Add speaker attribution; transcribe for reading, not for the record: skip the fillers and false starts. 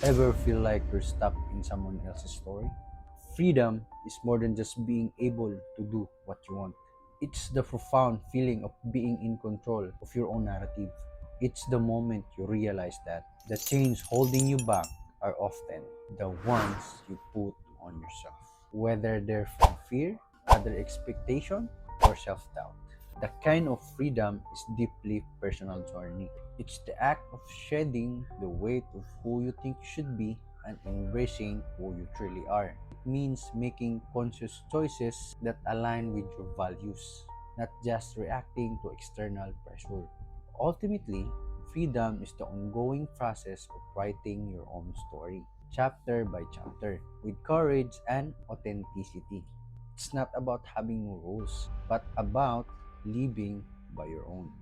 Speaker 1: Ever feel like you're stuck in someone else's story? Freedom is more than just being able to do what you want. It's the profound feeling of being in control of your own narrative. It's the moment you realize that the chains holding you back are often the ones you put on yourself, whether they're from fear, other expectation, or self-doubt. The kind of freedom is deeply personal journey. It's the act of shedding the weight of who you think you should be and embracing who you truly are. It means making conscious choices that align with your values, not just reacting to external pressure. Ultimately, freedom is the ongoing process of writing your own story, chapter by chapter, with courage and authenticity. It's not about having rules, but about living by your own.